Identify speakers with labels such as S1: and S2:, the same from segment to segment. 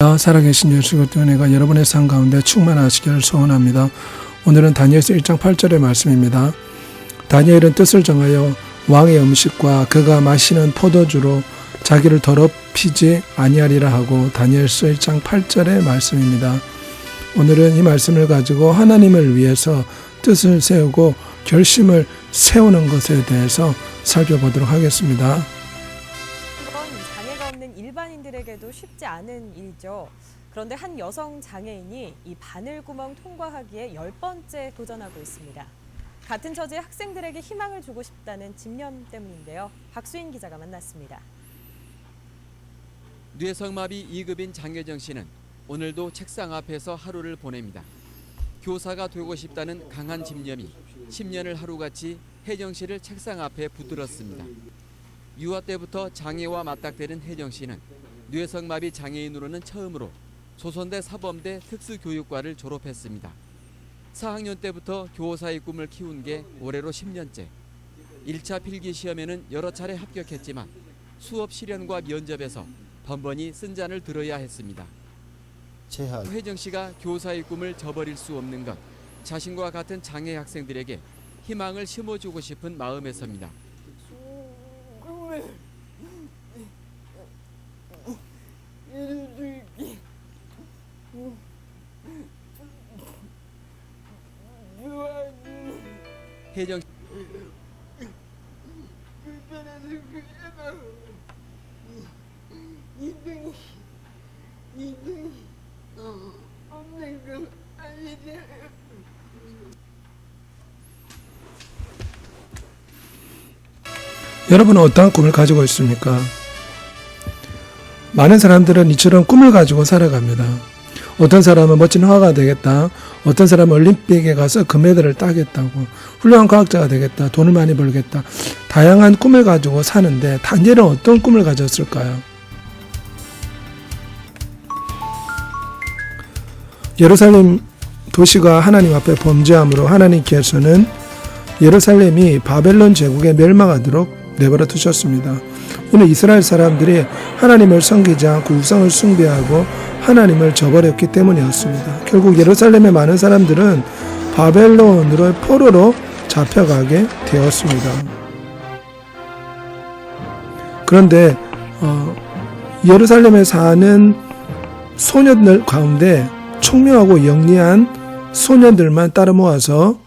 S1: 안녕하십니까. 살아계신 예수 그리스도의 은혜가 여러분의 삶 가운데 충만하시기를 소원합니다. 오늘은 다니엘서 1장 8절의 말씀입니다. 다니엘은 뜻을 정하여 왕의 음식과 그가 마시는 포도주로 자기를 더럽히지 아니하리라 하고 다니엘서 1장 8절의 말씀입니다. 오늘은 이 말씀을 가지고 하나님을 위해서 뜻을 세우고 결심을 세우는 것에 대해서 살펴보도록 하겠습니다.
S2: 장애가 없는 일반인들에게도 쉽지 않은 일이죠. 그런데 한 여성 장애인이 이 바늘구멍 통과하기에 10번째 도전하고 있습니다. 같은 처지의 학생들에게 희망을 주고 싶다는 집념 때문인데요. 박수인 기자가 만났습니다.
S3: 뇌성마비 2급인 장혜정 씨는 오늘도 책상 앞에서 하루를 보냅니다. 교사가 되고 싶다는 강한 집념이 10년을 하루같이 혜정 씨를 책상 앞에 붙들었습니다. 유아 때부터 장애와 맞닥뜨린 혜정 씨는 뇌성마비 장애인으로는 처음으로 조선대 사범대 특수교육과를 졸업했습니다. 4학년 때부터 교사의 꿈을 키운 게 올해로 10년째. 1차 필기시험에는 여러 차례 합격했지만 수업 실연과 면접에서 번번이 쓴잔을 들어야 했습니다. 혜정 씨가 교사의 꿈을 저버릴 수 없는 것, 자신과 같은 장애 학생들에게 희망을 심어주고 싶은 마음에서입니다. 혜정
S4: 없는 거 아니지.
S1: 여러분은 어떠한 꿈을 가지고 있습니까? 많은 사람들은 이처럼 꿈을 가지고 살아갑니다. 어떤 사람은 멋진 화가가 되겠다. 어떤 사람은 올림픽에 가서 금메달을 따겠다고. 훌륭한 과학자가 되겠다. 돈을 많이 벌겠다. 다양한 꿈을 가지고 사는데 다니엘은 어떤 꿈을 가졌을까요? 예루살렘 도시가 하나님 앞에 범죄함으로 하나님께서는 예루살렘이 바벨론 제국에 멸망하도록 내버려 두셨습니다. 이는 이스라엘 사람들이 하나님을 섬기지 않고 우상을 숭배하고 하나님을 저버렸기 때문이었습니다. 결국 예루살렘의 많은 사람들은 바벨론으로의 포로로 잡혀가게 되었습니다. 그런데 예루살렘에 사는 소년들 가운데 총명하고 영리한 소년들만 따라 모아서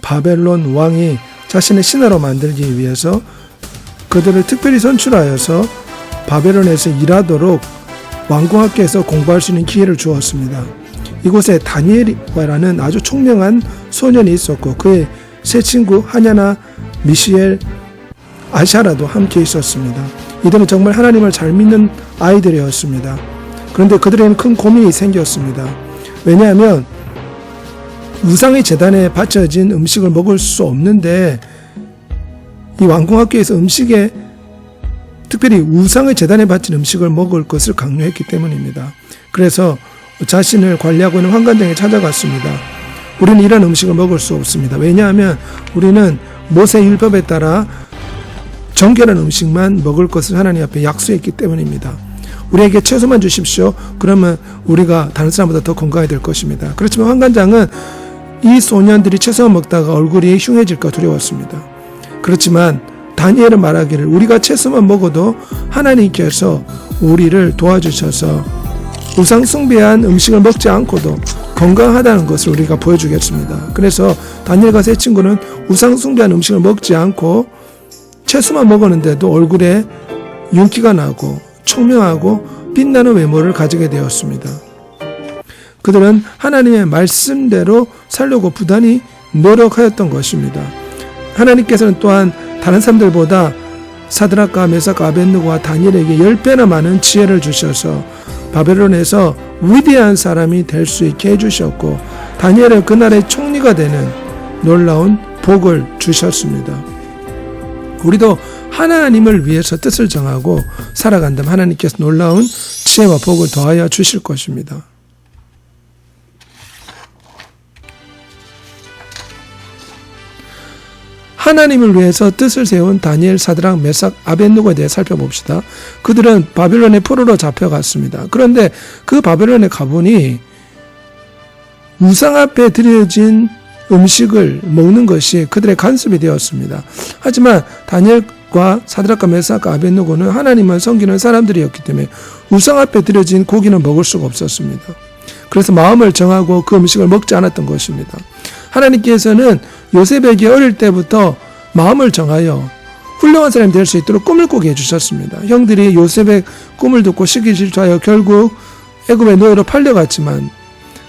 S1: 바벨론 왕이 자신의 신하로 만들기 위해서 그들을 특별히 선출하여서 바벨론에서 일하도록 왕궁학교에서 공부할 수 있는 기회를 주었습니다. 이곳에 다니엘이라는 아주 총명한 소년이 있었고 그의 세 친구 하냐나, 미시엘, 아샤라도 함께 있었습니다. 이들은 정말 하나님을 잘 믿는 아이들이었습니다. 그런데 그들에게는 큰 고민이 생겼습니다. 왜냐하면 우상의 제단에 바쳐진 음식을 먹을 수 없는데 이 왕궁학교에서 음식에 특별히 우상의 제단에 바친 음식을 먹을 것을 강요했기 때문입니다. 그래서 자신을 관리하고 있는 환관장에 찾아갔습니다. 우리는 이런 음식을 먹을 수 없습니다. 왜냐하면 우리는 모세 율법에 따라 정결한 음식만 먹을 것을 하나님 앞에 약속했기 때문입니다. 우리에게 채소만 주십시오. 그러면 우리가 다른 사람보다 더 건강이 될 것입니다. 그렇지만 환관장은 이 소년들이 채소만 먹다가 얼굴이 흉해질까 두려웠습니다. 그렇지만 다니엘은 말하기를 우리가 채소만 먹어도 하나님께서 우리를 도와주셔서 우상 숭배한 음식을 먹지 않고도 건강하다는 것을 우리가 보여주겠습니다. 그래서 다니엘과 세 친구는 우상 숭배한 음식을 먹지 않고 채소만 먹었는데도 얼굴에 윤기가 나고 총명하고 빛나는 외모를 가지게 되었습니다. 그들은 하나님의 말씀대로 살려고 부단히 노력하였던 것입니다. 하나님께서는 또한 다른 사람들보다 사드락과 메삭과 아벳느고와 다니엘에게 10배나 많은 지혜를 주셔서 바벨론에서 위대한 사람이 될 수 있게 해주셨고 다니엘은 그날의 총리가 되는 놀라운 복을 주셨습니다. 우리도 하나님을 위해서 뜻을 정하고 살아간다면 하나님께서 놀라운 지혜와 복을 더하여 주실 것입니다. 하나님을 위해서 뜻을 세운 다니엘, 사드락, 메삭, 아벳느고에 대해 살펴봅시다. 그들은 바빌론의 포로로 잡혀갔습니다. 그런데 그 바빌론에 가보니 우상 앞에 드려진 음식을 먹는 것이 그들의 간섭이 되었습니다. 하지만 다니엘과 사드락과 메삭과 아벳느고는 하나님을 섬기는 사람들이었기 때문에 우상 앞에 드려진 고기는 먹을 수가 없었습니다. 그래서 마음을 정하고 그 음식을 먹지 않았던 것입니다. 하나님께서는 요셉에게 어릴 때부터 마음을 정하여 훌륭한 사람이 될 수 있도록 꿈을 꾸게 해주셨습니다. 형들이 요셉의 꿈을 듣고 시기 질투하여 결국 애굽의 노예로 팔려갔지만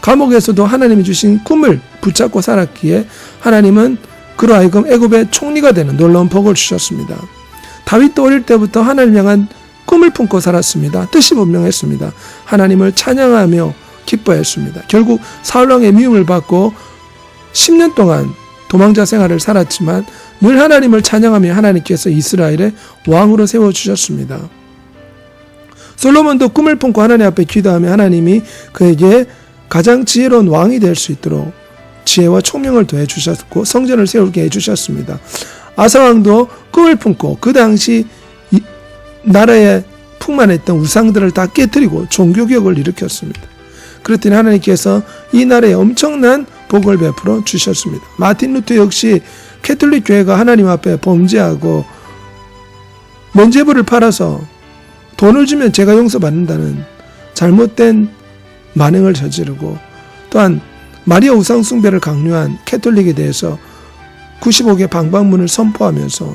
S1: 감옥에서도 하나님이 주신 꿈을 붙잡고 살았기에 하나님은 그로 하여금 애굽의 총리가 되는 놀라운 복을 주셨습니다. 다윗도 어릴 때부터 하나님 향한 꿈을 품고 살았습니다. 뜻이 분명했습니다. 하나님을 찬양하며 기뻐했습니다. 결국 사울왕의 미움을 받고 10년 동안 도망자 생활을 살았지만 늘 하나님을 찬양하며 하나님께서 이스라엘의 왕으로 세워주셨습니다. 솔로몬도 꿈을 품고 하나님 앞에 기도하며 하나님이 그에게 가장 지혜로운 왕이 될 수 있도록 지혜와 총명을 더해 주셨고 성전을 세우게 해주셨습니다. 아사왕도 꿈을 품고 그 당시 나라에 풍만했던 우상들을 다 깨뜨리고 종교개혁을 일으켰습니다. 그랬더니 하나님께서 이 나라에 엄청난 복을 베풀어 주셨습니다. 마틴 루터 역시 캐톨릭 교회가 하나님 앞에 범죄하고 면죄부를 팔아서 돈을 주면 죄가 용서받는다는 잘못된 만행을 저지르고 또한 마리아 우상 숭배를 강요한 캐톨릭에 대해서 95개 방방문을 선포하면서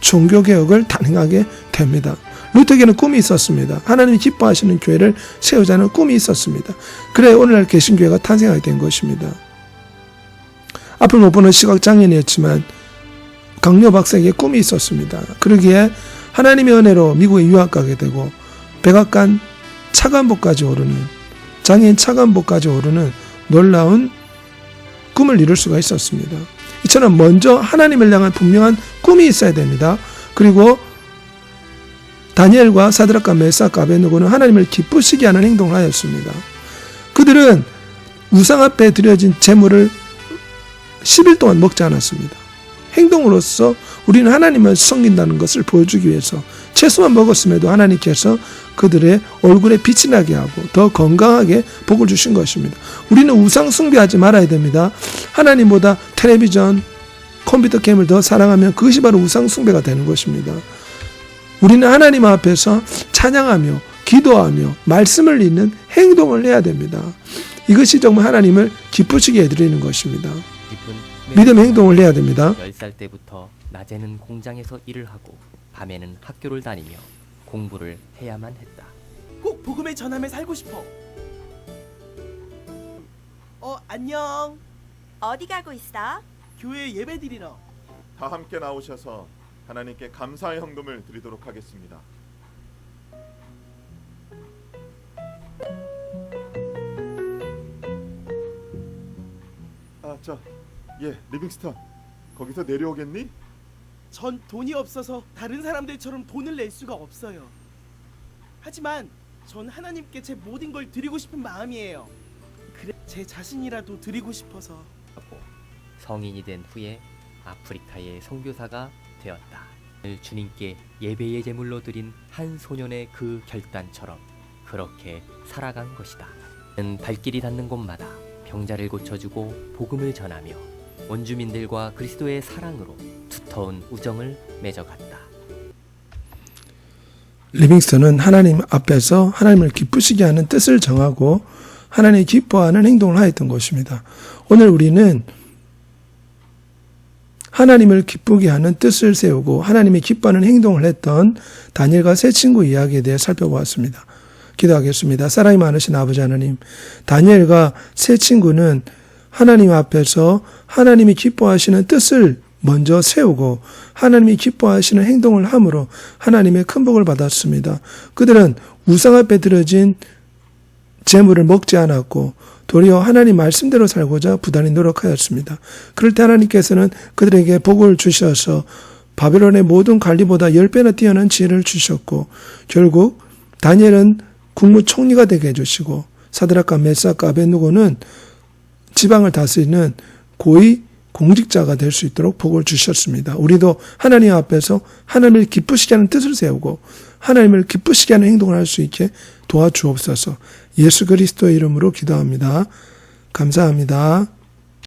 S1: 종교개혁을 단행하게 됩니다. 루터에게는 꿈이 있었습니다. 하나님이 기뻐하시는 교회를 세우자는 꿈이 있었습니다. 그래 오늘날 개신교회가 탄생하게 된 것입니다. 앞을 못 보는 시각장애인이었지만 강요 박사에게 꿈이 있었습니다. 그러기에 하나님의 은혜로 미국에 유학 가게 되고 백악관 차관보까지 오르는 장애인 차관보까지 오르는 놀라운 꿈을 이룰 수가 있었습니다. 이처럼 먼저 하나님을 향한 분명한 꿈이 있어야 됩니다. 그리고 다니엘과 사드락과 메삭과 아벳느고는 하나님을 기쁘시게 하는 행동을 하였습니다. 그들은 우상 앞에 드려진 제물을 10일 동안 먹지 않았습니다. 행동으로서 우리는 하나님을 섬긴다는 것을 보여주기 위해서 채소만 먹었음에도 하나님께서 그들의 얼굴에 빛이 나게 하고 더 건강하게 복을 주신 것입니다. 우리는 우상 숭배하지 말아야 됩니다. 하나님보다 텔레비전, 컴퓨터 게임을 더 사랑하면 그것이 바로 우상 숭배가 되는 것입니다. 우리는 하나님 앞에서 찬양하며 기도하며 말씀을 읽는 행동을 해야 됩니다. 이것이 정말 하나님을 기쁘시게 해드리는 것입니다. 믿음 행동을 해야 됩니다.
S5: 10살 때부터 낮에는 공장에서 일을 하고 밤에는 학교를 다니며 공부를 해야만 했다.
S6: 꼭 복음의 전함에 살고 싶어. 안녕.
S7: 어디 가고 있어?
S6: 교회 예배 드리러.
S8: 다 함께 나오셔서 하나님께 감사의 헌금을 드리도록 하겠습니다. 리빙스턴, 거기서 내려오겠니?
S6: 전 돈이 없어서 다른 사람들처럼 돈을 낼 수가 없어요. 하지만 전 하나님께 제 모든 걸 드리고 싶은 마음이에요. 그래 제 자신이라도 드리고 싶어서.
S5: 성인이 된 후에 아프리카의 선교사가 되었다. 주님께 예배의 제물로 드린 한 소년의 그 결단처럼 그렇게 살아간 것이다. 발길이 닿는 곳마다 병자를 고쳐주고 복음을 전하며 원주민들과 그리스도의 사랑으로 두터운 우정을 맺어갔다.
S1: 리빙스턴은 하나님 앞에서 하나님을 기쁘시게 하는 뜻을 정하고 하나님이 기뻐하는 행동을 하였던 것입니다. 오늘 우리는 하나님을 기쁘게 하는 뜻을 세우고 하나님이 기뻐하는 행동을 했던 다니엘과 세 친구 이야기에 대해 살펴보았습니다. 기도하겠습니다. 사랑이 많으신 아버지 하나님, 다니엘과 세 친구는 하나님 앞에서 하나님이 기뻐하시는 뜻을 먼저 세우고 하나님이 기뻐하시는 행동을 함으로 하나님의 큰 복을 받았습니다. 그들은 우상 앞에 드려진 재물을 먹지 않았고 도리어 하나님 말씀대로 살고자 부단히 노력하였습니다. 그럴 때 하나님께서는 그들에게 복을 주셔서 바벨론의 모든 관리보다 10배나 뛰어난 지혜를 주셨고 결국 다니엘은 국무총리가 되게 해주시고 사드락과 메삭과 아벳느고는 지방을 다스리는 고위 공직자가 될 수 있도록 복을 주셨습니다. 우리도 하나님 앞에서 하나님을 기쁘시게 하는 뜻을 세우고 하나님을 기쁘시게 하는 행동을 할 수 있게 도와주옵소서. 예수 그리스도의 이름으로 기도합니다. 감사합니다.